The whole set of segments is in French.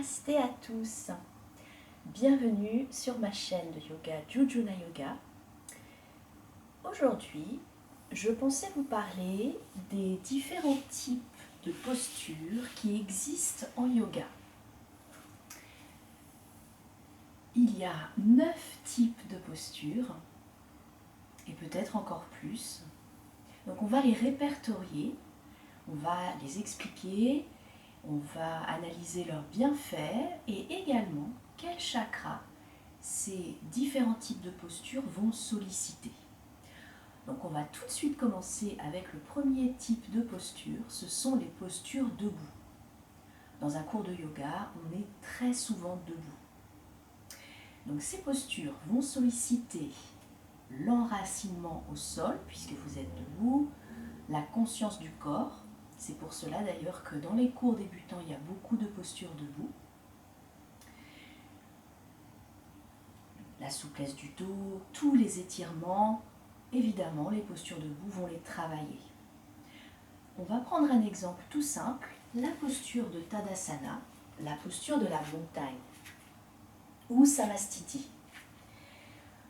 Namasté à tous. Bienvenue sur ma chaîne de yoga Jujuna Yoga. Aujourd'hui, je pensais vous parler des différents types de postures qui existent en yoga. Il y a 9 types de postures et peut-être encore plus. Donc on va les répertorier, on va les expliquer, on va analyser leurs bienfaits et également quel chakra ces différents types de postures vont solliciter. Donc on va tout de suite commencer avec le premier type de posture, ce sont les postures debout. Dans un cours de yoga, on est très souvent debout. Donc ces postures vont solliciter l'enracinement au sol, puisque vous êtes debout, la conscience du corps. C'est pour cela d'ailleurs que dans les cours débutants, il y a beaucoup de postures debout. La souplesse du dos, tous les étirements, évidemment, les postures debout vont les travailler. On va prendre un exemple tout simple, la posture de Tadasana, la posture de la montagne, ou Samastiti.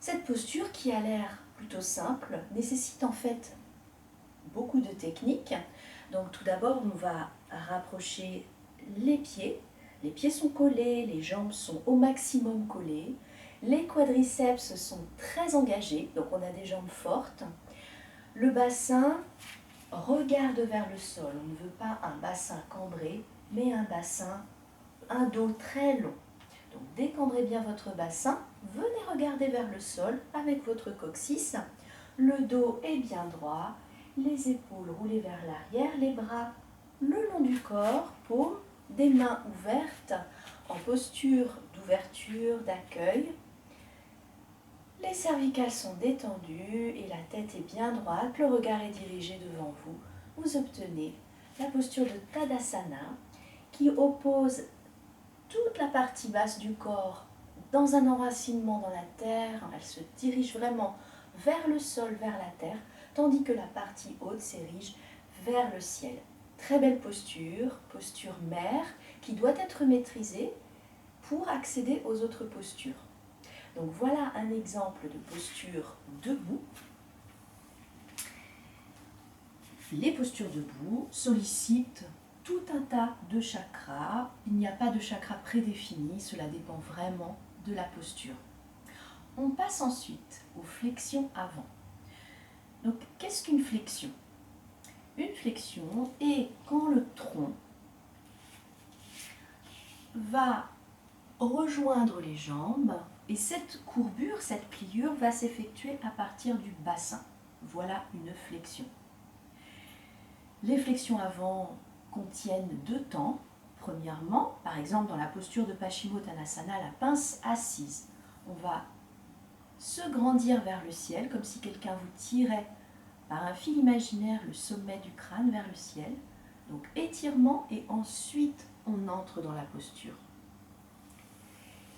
Cette posture qui a l'air plutôt simple nécessite en fait beaucoup de techniques. Donc tout d'abord, on va rapprocher les pieds. Les pieds sont collés, les jambes sont au maximum collées. Les quadriceps sont très engagés, donc on a des jambes fortes. Le bassin regarde vers le sol. On ne veut pas un bassin cambré, mais un dos très long. Donc décambrez bien votre bassin, venez regarder vers le sol avec votre coccyx. Le dos est bien droit, les épaules roulées vers l'arrière, les bras le long du corps, paumes, des mains ouvertes en posture d'ouverture, d'accueil. Les cervicales sont détendues et la tête est bien droite, le regard est dirigé devant vous. Vous obtenez la posture de Tadasana qui oppose toute la partie basse du corps dans un enracinement dans la terre. Elle se dirige vraiment vers le sol, vers la terre, tandis que la partie haute s'érige vers le ciel. Très belle posture, posture mère, qui doit être maîtrisée pour accéder aux autres postures. Donc voilà un exemple de posture debout. Les postures debout sollicitent tout un tas de chakras. Il n'y a pas de chakra prédéfini, cela dépend vraiment de la posture. On passe ensuite aux flexions avant. Donc qu'est-ce qu'une flexion ? Une flexion est quand le tronc va rejoindre les jambes et cette courbure, cette pliure va s'effectuer à partir du bassin. Voilà une flexion. Les flexions avant contiennent 2 temps. Premièrement, par exemple dans la posture de Paschimottanasana, la pince assise, on va se grandir vers le ciel comme si quelqu'un vous tirait par un fil imaginaire le sommet du crâne vers le ciel. Donc étirement et ensuite on entre dans la posture.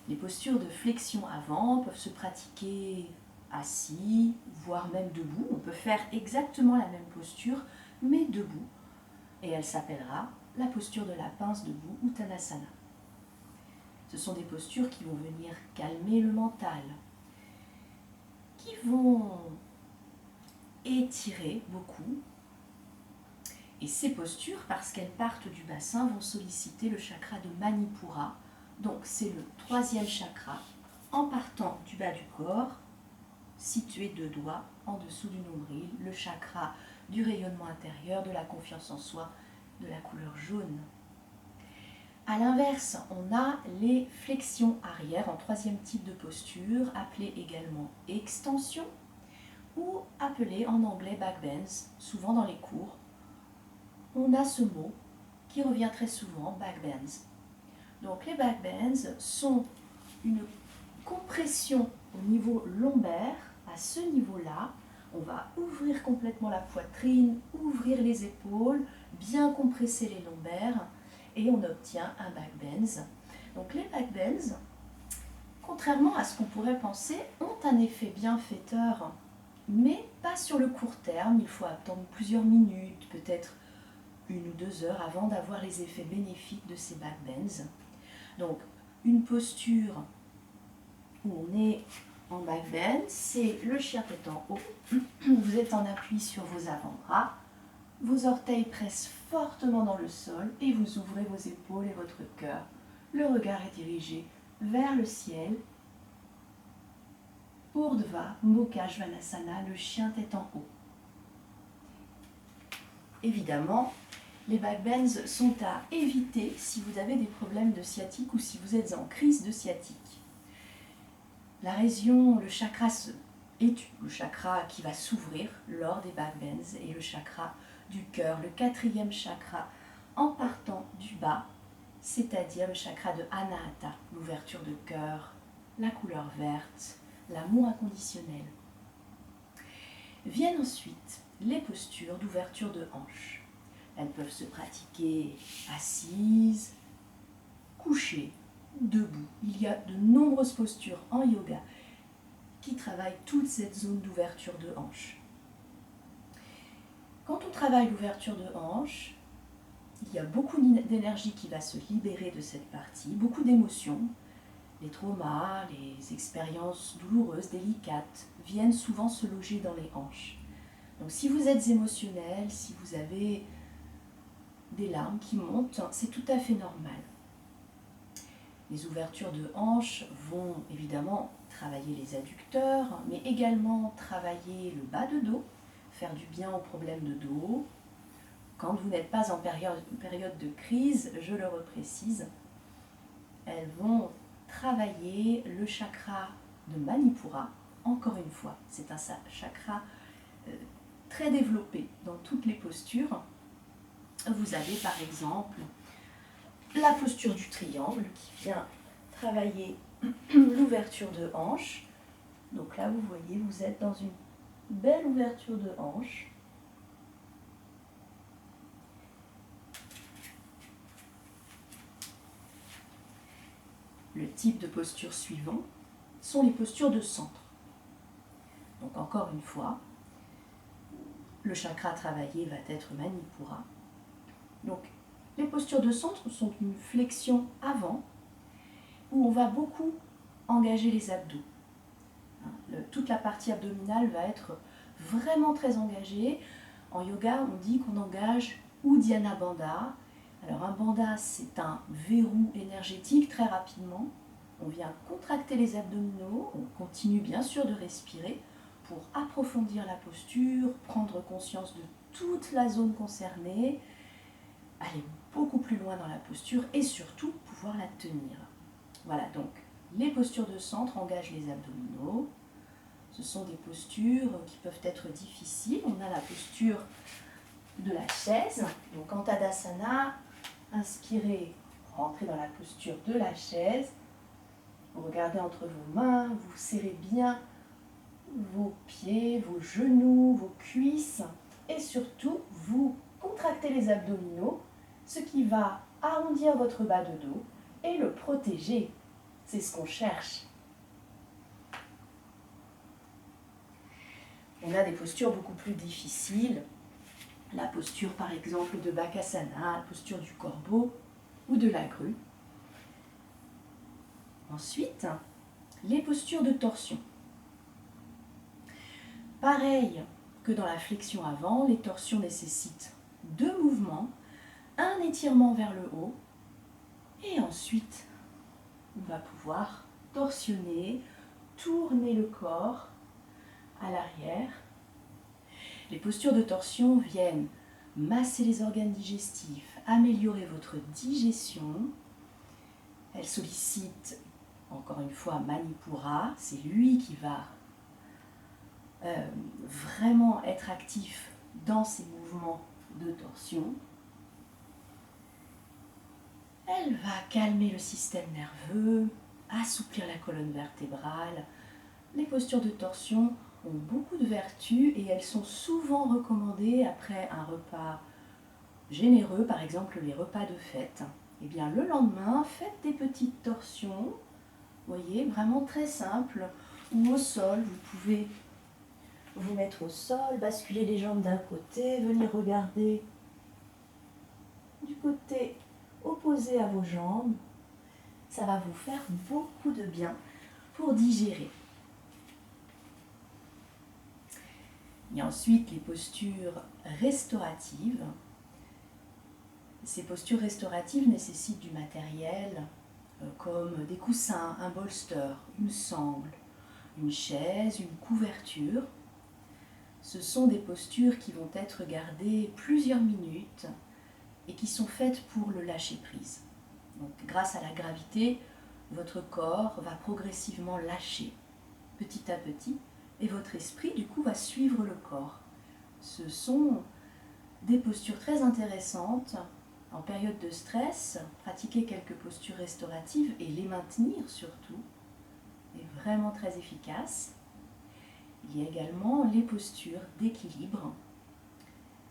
Les postures de flexion avant peuvent se pratiquer assis, voire même debout. On peut faire exactement la même posture, mais debout. Et elle s'appellera la posture de la pince debout, Uttanasana. Ce sont des postures qui vont venir calmer le mental, qui vont étirer beaucoup. Et ces postures, parce qu'elles partent du bassin, vont solliciter le chakra de Manipura. Donc c'est le 3e chakra, en partant du bas du corps, situé 2 doigts en dessous du nombril, le chakra du rayonnement intérieur, de la confiance en soi, de la couleur jaune. A l'inverse, on a les flexions arrière en 3e type de posture, appelée également extension, ou appelée en anglais backbends, souvent dans les cours. On a ce mot qui revient très souvent, backbends. Donc les backbends sont une compression au niveau lombaire. À ce niveau-là, on va ouvrir complètement la poitrine, ouvrir les épaules, bien compresser les lombaires et on obtient un backbends. Donc les backbends, contrairement à ce qu'on pourrait penser, ont un effet bienfaiteur, mais pas sur le court terme. Il faut attendre plusieurs minutes, peut-être 1 ou 2 heures avant d'avoir les effets bénéfiques de ces backbends. Donc, une posture où on est en back bend, c'est le chien tête en haut. Vous êtes en appui sur vos avant-bras. Vos orteils pressent fortement dans le sol et vous ouvrez vos épaules et votre cœur. Le regard est dirigé vers le ciel. Urdhva Mukha Svanasana, le chien tête en haut. Évidemment, les backbends sont à éviter si vous avez des problèmes de sciatique ou si vous êtes en crise de sciatique. La région, le chakra est le chakra qui va s'ouvrir lors des backbends et le chakra du cœur, le 4e chakra en partant du bas, c'est-à-dire le chakra de Anahata, l'ouverture de cœur, la couleur verte, l'amour inconditionnel. Viennent ensuite les postures d'ouverture de hanches. Elles peuvent se pratiquer assises, couchées, debout. Il y a de nombreuses postures en yoga qui travaillent toute cette zone d'ouverture de hanches. Quand on travaille l'ouverture de hanches, il y a beaucoup d'énergie qui va se libérer de cette partie, beaucoup d'émotions. Les traumas, les expériences douloureuses, délicates, viennent souvent se loger dans les hanches. Donc si vous êtes émotionnel, si vous avez des larmes qui montent, c'est tout à fait normal. Les ouvertures de hanches vont évidemment travailler les adducteurs, mais également travailler le bas de dos, faire du bien aux problèmes de dos. Quand vous n'êtes pas en période de crise, je le reprécise, elles vont travailler le chakra de Manipura. Encore une fois, c'est un chakra très développé dans toutes les postures. Vous avez par exemple la posture du triangle qui vient travailler l'ouverture de hanche. Donc là, vous voyez, vous êtes dans une belle ouverture de hanche. Le type de posture suivant sont les postures de centre. Donc encore une fois, le chakra travaillé va être Manipura. Donc les postures de centre sont une flexion avant où on va beaucoup engager les abdos. Toute la partie abdominale va être vraiment très engagée. En yoga, on dit qu'on engage Uddiyana Bandha. Alors un bandha, c'est un verrou énergétique très rapidement. On vient contracter les abdominaux, on continue bien sûr de respirer pour approfondir la posture, prendre conscience de toute la zone concernée, aller beaucoup plus loin dans la posture et surtout pouvoir la tenir. Voilà, donc les postures de centre engagent les abdominaux. Ce sont des postures qui peuvent être difficiles. On a la posture de la chaise. Donc en Tadasana, inspirez, rentrez dans la posture de la chaise. Vous regardez entre vos mains, vous serrez bien vos pieds, vos genoux, vos cuisses et surtout vous contractez les abdominaux, ce qui va arrondir votre bas de dos et le protéger. C'est ce qu'on cherche. On a des postures beaucoup plus difficiles. La posture par exemple de Bakasana, la posture du corbeau ou de la grue. Ensuite, les postures de torsion. Pareil que dans la flexion avant, les torsions nécessitent 2 mouvements, un étirement vers le haut et ensuite on va pouvoir torsionner, tourner le corps à l'arrière. Les postures de torsion viennent masser les organes digestifs, améliorer votre digestion. Elles sollicitent, encore une fois, Manipura. C'est lui qui va vraiment être actif dans ces mouvements de torsion. Elle va calmer le système nerveux, assouplir la colonne vertébrale. Les postures de torsion ont beaucoup de vertus et elles sont souvent recommandées après un repas généreux, par exemple les repas de fête. Et bien le lendemain, faites des petites torsions, vous voyez, vraiment très simples, ou au sol, vous pouvez vous mettre au sol, basculer les jambes d'un côté, venir regarder du côté opposé à vos jambes, Ça va vous faire beaucoup de bien pour digérer. Et ensuite, les postures restauratives. Ces postures restauratives nécessitent du matériel comme des coussins, un bolster, une sangle, une chaise, une couverture. Ce sont des postures qui vont être gardées plusieurs minutes et qui sont faites pour le lâcher-prise. Donc, grâce à la gravité, votre corps va progressivement lâcher petit à petit et votre esprit, du coup, va suivre le corps. Ce sont des postures très intéressantes. En période de stress, pratiquer quelques postures restauratives et les maintenir surtout est vraiment très efficace. Il y a également les postures d'équilibre.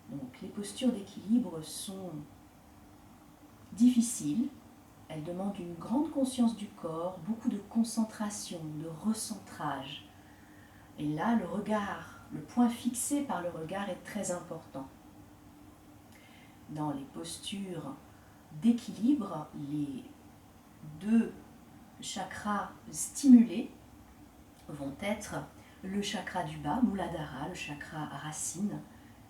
Donc, les postures d'équilibre sont difficiles. Elles demandent une grande conscience du corps, beaucoup de concentration, de recentrage. Et là, le regard, le point fixé par le regard est très important. Dans les postures d'équilibre, les deux chakras stimulés vont être le chakra du bas, Muladhara, le chakra racine,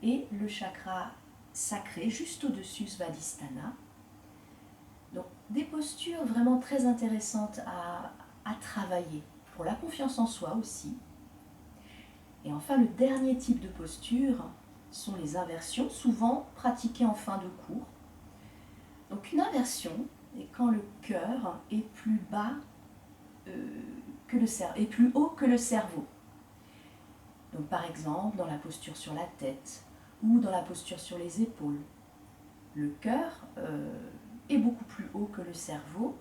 et le chakra sacré juste au-dessus, Svadhisthana. Donc des postures vraiment très intéressantes à travailler, pour la confiance en soi aussi. Et enfin, le dernier type de posture sont les inversions, souvent pratiquées en fin de cours. Donc une inversion est quand le cœur est plus bas que le cerveau, est plus haut que le cerveau. Donc par exemple dans la posture sur la tête ou dans la posture sur les épaules. Le cœur est beaucoup plus haut que le cerveau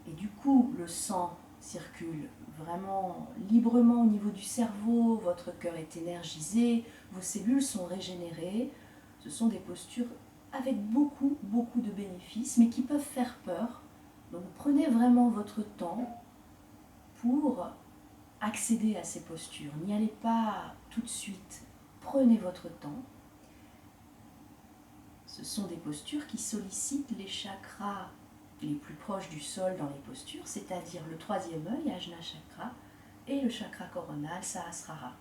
et du coup le sang circule vraiment librement au niveau du cerveau, votre cœur est énergisé, vos cellules sont régénérées. Ce sont des postures avec beaucoup de bénéfices mais qui peuvent faire peur. Donc prenez vraiment votre temps pour accéder à ces postures. N'y allez pas tout de suite, prenez votre temps. Ce sont des postures qui sollicitent les chakras les plus proches du sol dans les postures, c'est-à-dire le troisième œil, Ajna Chakra, et le chakra coronal, Sahasrara.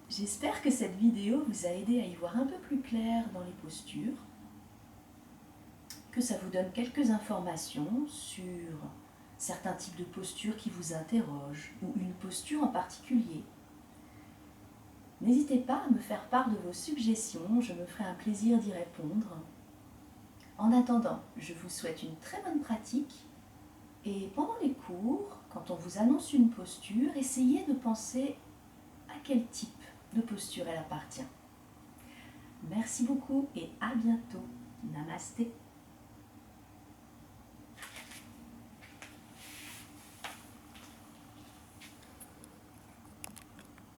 J'espère que cette vidéo vous a aidé à y voir un peu plus clair dans les postures, que ça vous donne quelques informations sur certains types de postures qui vous interrogent, ou une posture en particulier. N'hésitez pas à me faire part de vos suggestions, je me ferai un plaisir d'y répondre. En attendant, je vous souhaite une très bonne pratique et pendant les cours, quand on vous annonce une posture, essayez de penser à quel type de posture elle appartient. Merci beaucoup et à bientôt. Namasté.